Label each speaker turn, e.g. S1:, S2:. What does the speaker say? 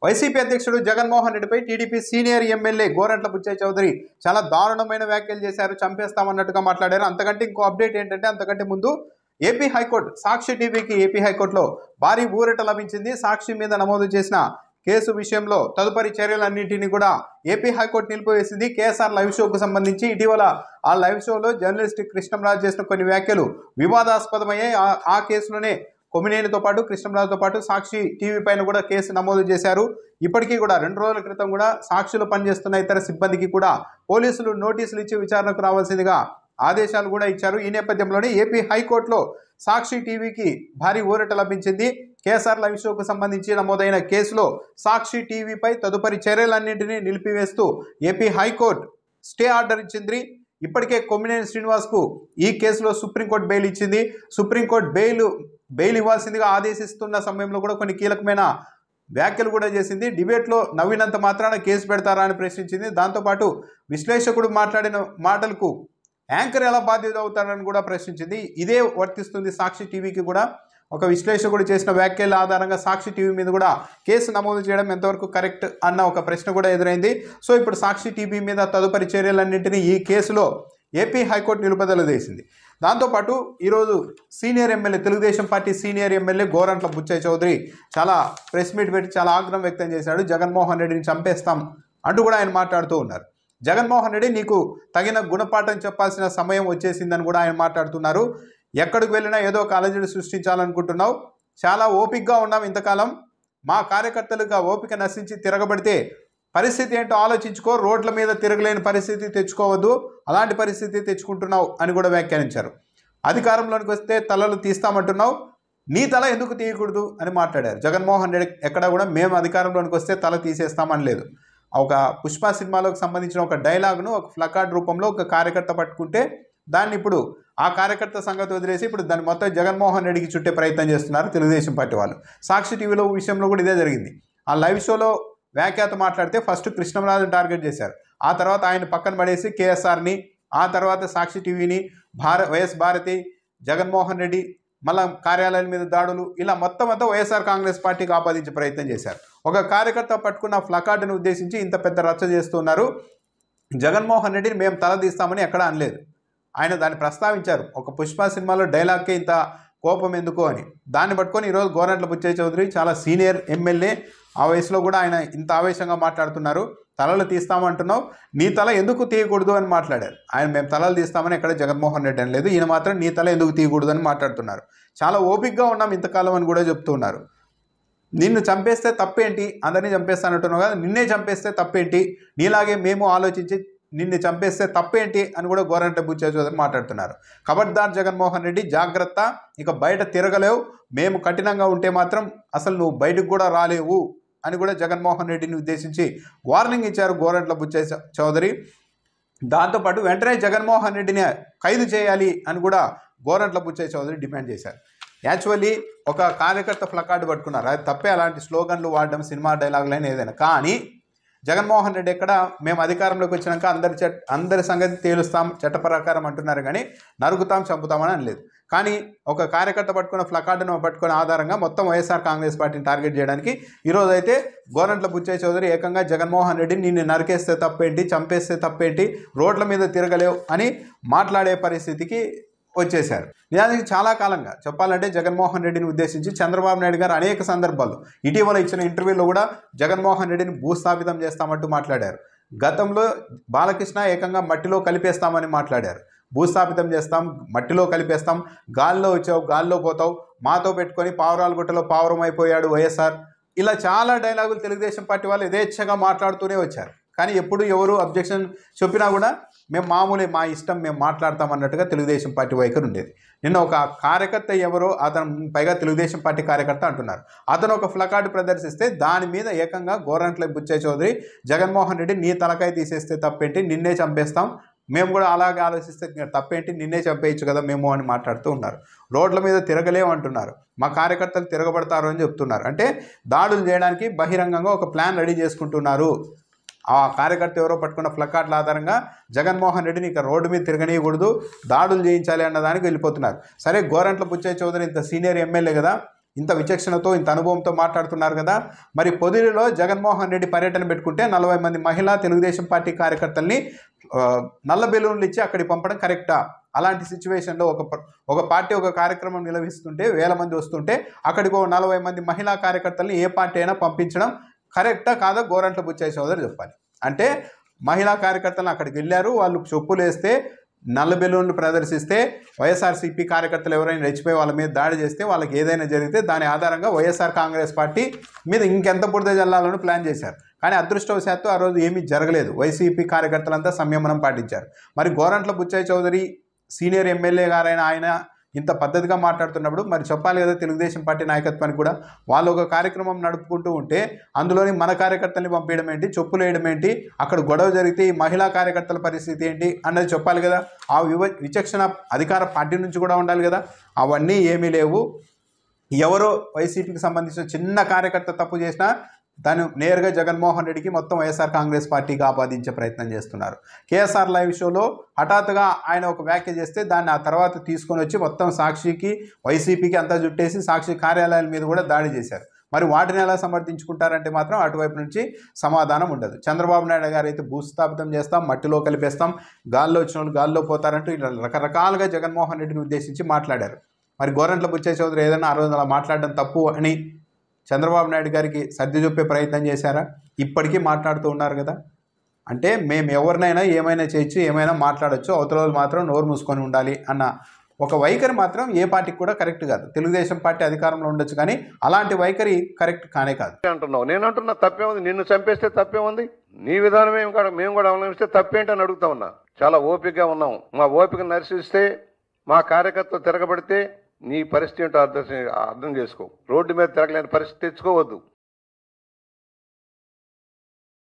S1: YCP అధ్యక్షుడు జగన్మోహన్ రెడ్డిపై TDP senior MLA Gorantla Butchaiah Chowdary చాలా దారుణమైన వ్యాఖ్యలు చేశారు. చంపేస్తామన్నట్టుగా మాట్లాడారు. అంతకంటే ఇంకో అప్డేట్ ఏంటంటే, అంతకంటే ముందు ఏపీ హైకోర్టు సాక్షి టీవీకి ఏపీ హైకోర్టులో భారీ ఊరట లభించింది. సాక్షి మీద నమోదు చేసిన కేసు విషయంలో తదుపరి చర్యలన్నింటినీ కూడా ఏపీ హైకోర్టు నిలిపివేసింది. కేఎస్ఆర్ లైవ్ షోకు సంబంధించి ఇటీవల ఆ లైవ్ షోలో జర్నలిస్ట్ కృష్ణంరాజు చేసిన కొన్ని వ్యాఖ్యలు వివాదాస్పదమయ్యాయి. ఆ కేసులోనే కొమ్మినేనితో పాటు కృష్ణంరాజుతో పాటు సాక్షి టీవీ పైన కూడా కేసు నమోదు చేశారు. ఇప్పటికీ కూడా 2 రోజుల క్రితం కూడా సాక్షిలో పనిచేస్తున్న ఇతర సిబ్బందికి కూడా పోలీసులు నోటీసులు ఇచ్చి విచారణకు రావాల్సిందిగా ఆదేశాలు కూడా ఇచ్చారు. ఈ నేపథ్యంలోనే ఏపీ హైకోర్టులో సాక్షి టీవీకి భారీ ఊరట లభించింది. కేఎస్ఆర్ లైవ్ షోకు సంబంధించి నమోదైన కేసులో సాక్షి టీవీపై తదుపరి చర్యలన్నింటినీ నిలిపివేస్తూ ఏపీ హైకోర్టు స్టే ఆర్డర్ ఇచ్చింది. ఇప్పటికే కొమ్మినేని శ్రీనివాస్కు ఈ కేసులో సుప్రీంకోర్టు బెయిల్ ఇచ్చింది. సుప్రీంకోర్టు బెయిల్ ఇవ్వాల్సిందిగా ఆదేశిస్తున్న సమయంలో కూడా కొన్ని కీలకమైన వ్యాఖ్యలు కూడా చేసింది. డిబేట్లో నవ్వినంత మాత్రాన కేసు పెడతారా అని ప్రశ్నించింది. దాంతోపాటు విశ్లేషకుడు మాట్లాడిన మాటలకు యాంకర్ ఎలా బాధ్యత అవుతారని కూడా ప్రశ్నించింది. ఇదే వర్తిస్తుంది సాక్షి టీవీకి కూడా. ఒక విశ్లేషకుడు చేసిన వ్యాఖ్యల ఆధారంగా సాక్షి టీవీ మీద కూడా కేసు నమోదు చేయడం ఎంతవరకు కరెక్ట్ అన్న ఒక ప్రశ్న కూడా ఎదురైంది. సో ఇప్పుడు సాక్షి టీవీ మీద తదుపరి చర్యలన్నింటినీ ఈ కేసులో ఏపీ హైకోర్టు నిలుపుదల చేసింది. దాంతోపాటు ఈరోజు senior MLA, Telugu Desam party senior MLA Gorantla Butchaiah Chowdary చాలా ప్రెస్ మీట్ పెట్టి చాలా ఆగ్రహం వ్యక్తం చేశాడు. జగన్మోహన్ రెడ్డిని చంపేస్తాం అంటూ కూడా ఆయన మాట్లాడుతూ ఉన్నారు. జగన్మోహన్ రెడ్డి నీకు తగిన గుణపాఠం చెప్పాల్సిన సమయం వచ్చేసిందని కూడా ఆయన మాట్లాడుతున్నారు. ఎక్కడికి వెళ్ళినా ఏదో ఒక అలజడి సృష్టించాలనుకుంటున్నావు. చాలా ఓపికగా ఉన్నాం ఇంతకాలం. మా కార్యకర్తలుగా ఓపిక నశించి తిరగబడితే పరిస్థితి ఏంటో ఆలోచించుకో. రోడ్ల మీద తిరగలేని పరిస్థితి తెచ్చుకోవద్దు. అలాంటి పరిస్థితి తెచ్చుకుంటున్నావు అని కూడా వ్యాఖ్యానించారు. అధికారంలోనికి వస్తే తలలు తీస్తామంటున్నావు, నీ తల ఎందుకు తీయకూడదు అని మాట్లాడారు. జగన్మోహన్ రెడ్డి ఎక్కడా కూడా మేము అధికారంలోనికి వస్తే తల తీసేస్తామని లేదు. ఒక పుష్ప సినిమాలోకి సంబంధించిన ఒక డైలాగ్ను ఒక ప్లకార్డ్ రూపంలో ఒక కార్యకర్త పట్టుకుంటే దాన్ని ఇప్పుడు ఆ కార్యకర్త సంగతి వదిలేసి ఇప్పుడు దాన్ని మొత్తం జగన్మోహన్ రెడ్డికి చుట్టే ప్రయత్నం చేస్తున్నారు తెలుగుదేశం పార్టీ వాళ్ళు. సాక్షి టీవీలో విషయంలో కూడా ఇదే జరిగింది. ఆ లైవ్ షోలో వ్యాఖ్యాత మాట్లాడితే ఫస్ట్ కృష్ణంరాజుని టార్గెట్ చేశారు. ఆ తర్వాత ఆయన పక్కన పడేసి కేఎస్ఆర్ని, ఆ తర్వాత సాక్షి టీవీని, వైఎస్ భారతి, జగన్మోహన్ రెడ్డి, మళ్ళా కార్యాలయాల మీద దాడులు, ఇలా మొత్తం అంతా వైఎస్ఆర్ కాంగ్రెస్ పార్టీకి ఆపాదించే ప్రయత్నం చేశారు. ఒక కార్యకర్త పట్టుకున్న ప్లకార్డును ఉద్దేశించి ఇంత పెద్ద రచ్చ చేస్తున్నారు. జగన్మోహన్ రెడ్డిని మేము తలదీస్తామని ఎక్కడా అనలేదు. ఆయన దాన్ని ప్రస్తావించారు. ఒక పుష్ప సినిమాలో డైలాగ్కే ఇంత కోపం ఎందుకు అని. దాన్ని పట్టుకొని ఈరోజు గోరంట్ల బుచ్చయ్య చౌదరి చాలా సీనియర్ ఎమ్మెల్యే, ఆ వయసులో కూడా ఆయన ఇంత ఆవేశంగా మాట్లాడుతున్నారు. తలలు తీస్తామంటున్నావు, నీ తల ఎందుకు తీయకూడదు అని మాట్లాడారు. ఆయన మేము తలలు తీస్తామని ఎక్కడ జగన్మోహన్ రెడ్డి అని లేదు. ఈయన మాత్రం నీ తల ఎందుకు తీయకూడదు అని మాట్లాడుతున్నారు. చాలా ఓపికగా ఉన్నాం ఇంతకాలం అని కూడా చెప్తున్నారు. నిన్ను చంపేస్తే తప్పేంటి, అందరినీ చంపేస్తానంటున్నావు కదా, నిన్నే చంపేస్తే తప్పేంటి, నీలాగే మేము ఆలోచించి నిన్ను చంపేస్తే తప్పేంటి అని కూడా గోరంట్ల బుచ్చయ్య చౌదరి మాట్లాడుతున్నారు. ఖబర్దార్ జగన్మోహన్ రెడ్డి, జాగ్రత్త, ఇక బయట తిరగలేవు, మేము కఠినంగా ఉంటే మాత్రం అసలు నువ్వు బయటకు కూడా రాలేవు అని కూడా జగన్మోహన్ రెడ్డిని ఉద్దేశించి వార్నింగ్ ఇచ్చారు గోరంట్ల బుచ్చయ్య చౌదరి. దాంతోపాటు వెంటనే జగన్మోహన్ రెడ్డిని ఖైదు చేయాలి అని కూడా గోరంట్ల బుచ్చయ్య చౌదరి డిమాండ్ చేశారు. యాక్చువల్లీ ఒక కార్యకర్త ప్లకార్డు పట్టుకున్నారు, అది తప్పే అలాంటి స్లోగన్లు వాడడం, సినిమా డైలాగులైనా ఏదైనా. కానీ జగన్మోహన్ రెడ్డి ఎక్కడ మేము అధికారంలోకి వచ్చినాక అందరి సంగతి తేలుస్తాం చట్ట ప్రకారం అంటున్నారు, కానీ నరుకుతాం చంపుతామని అనలేదు. కానీ ఒక కార్యకర్త పట్టుకున్న ప్లకార్డును పట్టుకున్న ఆధారంగా మొత్తం వైఎస్ఆర్ కాంగ్రెస్ పార్టీని టార్గెట్ చేయడానికి ఈరోజు అయితే గోరంట్ల బుచ్చయ్య చౌదరి ఏకంగా జగన్మోహన్ రెడ్డిని నిన్ను నరికేస్తే తప్పేంటి, చంపేస్తే తప్పేంటి, రోడ్ల మీద తిరగలేవు అని మాట్లాడే పరిస్థితికి వచ్చేశారు. నిజానికి చాలా కాలంగా చెప్పాలంటే జగన్మోహన్ రెడ్డిని ఉద్దేశించి చంద్రబాబు నాయుడు గారు అనేక సందర్భాల్లో ఇటీవల ఇచ్చిన ఇంటర్వ్యూలో కూడా జగన్మోహన్ రెడ్డిని భూస్థాపితం చేస్తామంటూ మాట్లాడారు. గతంలో బాలకృష్ణ ఏకంగా మట్టిలో కలిపేస్తామని మాట్లాడారు. భూస్థాపితం చేస్తాం, మట్టిలో కలిపేస్తాం, గాల్లో వచ్చావు గాల్లో పోతావు, మాతో పెట్టుకొని పావురాల గుట్టలో పావురం అయిపోయాడు వైఎస్ఆర్, ఇలా చాలా డైలాగులు తెలుగుదేశం పార్టీ వాళ్ళు యథేచ్ఛగా మాట్లాడుతూనే వచ్చారు. కానీ ఎప్పుడు ఎవరు అబ్జెక్షన్ చెప్పినా కూడా మేము మామూలే, మా ఇష్టం, మేము మాట్లాడతాం అన్నట్టుగా తెలుగుదేశం పార్టీ వైఖరి ఉండేది. నిన్న ఒక కార్యకర్త ఎవరో, అతను పైగా తెలుగుదేశం పార్టీ కార్యకర్త అంటున్నారు, అతను ఒక ప్లకార్డు ప్రదర్శిస్తే దాని మీద ఏకంగా గోరంట్ల బుచ్చయ్య చౌదరి జగన్మోహన్ రెడ్డి నీ తలకాయ తీసేస్తే తప్పేంటి, నిన్నే చంపేస్తాం, మేము కూడా అలాగే ఆలోచిస్తే తప్పేంటి, నిన్నే చంపేయచ్చు కదా మేము అని మాట్లాడుతూ ఉన్నారు. రోడ్ల మీద తిరగలేము అంటున్నారు, మా కార్యకర్తలు తిరగబడతారు అని చెప్తున్నారు. అంటే దాడులు చేయడానికి బహిరంగంగా ఒక ప్లాన్ రెడీ చేసుకుంటున్నారు. ఆ కార్యకర్త ఎవరో పట్టుకున్న ప్లకార్డుల ఆధారంగా జగన్మోహన్ రెడ్డిని ఇక రోడ్డు మీద తిరగనీయకూడదు, దాడులు చేయించాలి అన్న దానికి వెళ్ళిపోతున్నారు. సరే, గోరంట్ల బుచ్చయ్య చౌదరి ఇంత సీనియర్ ఎమ్మెల్యే కదా, ఇంత విచక్షణతో ఇంత అనుభవంతో మాట్లాడుతున్నారు కదా. మరి పొదిలిలో జగన్మోహన్ రెడ్డి పర్యటన పెట్టుకుంటే 40 మంది మహిళా తెలుగుదేశం పార్టీ కార్యకర్తల్ని నల్ల బెలూన్లు ఇచ్చి అక్కడికి పంపడం కరెక్టా? అలాంటి సిచ్యువేషన్లో ఒక పార్టీ ఒక కార్యక్రమం నిర్వహిస్తుంటే 1000 మంది వస్తుంటే అక్కడికి 40 మంది మహిళా కార్యకర్తల్ని ఏ పార్టీ అయినా పంపించడం కరెక్టా కాదా గోరంట్ల బుచ్చయ్య చౌదరి చెప్పాలి. అంటే మహిళా కార్యకర్తలను అక్కడికి వెళ్ళారు, వాళ్ళు చెప్పులు వేస్తే నల్ల బెలూన్లు ప్రదర్శిస్తే వైఎస్ఆర్సీపీ కార్యకర్తలు ఎవరైనా రెచ్చిపోయి వాళ్ళ మీద దాడి చేస్తే వాళ్ళకి ఏదైనా జరిగితే దాని ఆధారంగా వైఎస్ఆర్ కాంగ్రెస్ పార్టీ మీద ఇంకెంత బురద జల్లాలని ప్లాన్ చేశారు. కానీ అదృష్టవశాత్తు ఆ రోజు ఏమీ జరగలేదు. వైసీపీ కార్యకర్తలంతా సంయమనం పాటించారు. మరి గోరంట్ల బుచ్చయ్య చౌదరి సీనియర్ ఎమ్మెల్యే గారైన ఆయన ఇంత పద్ధతిగా మాట్లాడుతున్నప్పుడు మరి చెప్పాలి కదా తెలుగుదేశం పార్టీ నాయకత్వానికి కూడా. వాళ్ళు ఒక కార్యక్రమం నడుపుకుంటూ ఉంటే అందులోని మన కార్యకర్తల్ని పంపించడం ఏంటి, చెప్పులు వేయడం ఏంటి, అక్కడ గొడవ జరిగితే ఈ మహిళా కార్యకర్తల పరిస్థితి ఏంటి అన్నది చెప్పాలి కదా. ఆ విచక్షణ అధికార పార్టీ నుంచి కూడా ఉండాలి కదా. అవన్నీ ఏమీ లేవు. ఎవరో వైసీపీకి సంబంధించిన చిన్న కార్యకర్త తప్పు చేసినా దాన్ని నేరుగా జగన్మోహన్ రెడ్డికి మొత్తం వైఎస్ఆర్ కాంగ్రెస్ పార్టీకి ఆపాదించే ప్రయత్నం చేస్తున్నారు. కేఎస్ఆర్ లైవ్ షోలో హఠాత్తుగా ఆయన ఒక వ్యాఖ్య చేస్తే దాన్ని ఆ తర్వాత తీసుకొని వచ్చి మొత్తం సాక్షికి వైసీపీకి అంతా జుట్టేసి సాక్షి కార్యాలయాల మీద కూడా దాడి చేశారు. మరి వాటిని ఎలా సమర్థించుకుంటారంటే మాత్రం అటువైపు నుంచి సమాధానం ఉండదు. చంద్రబాబు నాయుడు గారు అయితే భూస్థాపితం చేస్తాం, మట్టిలో కలిపేస్తాం, గాల్లో వచ్చిన వాళ్ళు గాల్లో పోతారంటూ ఇలా రకరకాలుగా జగన్మోహన్ రెడ్డిని ఉద్దేశించి మాట్లాడారు. మరి గోరంట్ల బుచ్చయ్య చౌదరి ఏదైనా ఆ రోజు అలా మాట్లాడడం తప్పు అని చంద్రబాబు నాయుడు గారికి సర్ది చెప్పే ప్రయత్నం చేశారా? ఇప్పటికీ మాట్లాడుతూ ఉన్నారు కదా. అంటే మేము ఎవరినైనా ఏమైనా చేయొచ్చు, ఏమైనా మాట్లాడచ్చు, అవతల వాళ్ళు మాత్రం నోరు మూసుకొని ఉండాలి అన్న ఒక వైఖరి మాత్రం ఏ పార్టీకి కూడా కరెక్ట్ కాదు. తెలుగుదేశం పార్టీ అధికారంలో ఉండొచ్చు కానీ అలాంటి వైఖరి కరెక్ట్ కానే కాదు.
S2: అంటున్నావు, నేను అంటున్నా తప్పేముంది, నిన్ను చంపేస్తే తప్పేముంది, నీ విధానం మేము కూడా అవలంబిస్తే తప్పేంటని అడుగుతా ఉన్నా. చాలా ఓపికగా ఉన్నాం. మా ఓపిక నరిశిస్తే మా కార్యకర్తలు తిరగబడితే నీ పరిస్థితి ఏంటో అర్థం చేసుకో. రోడ్డు మీద తిరగలేని పరిస్థితి తెచ్చుకోవద్దు.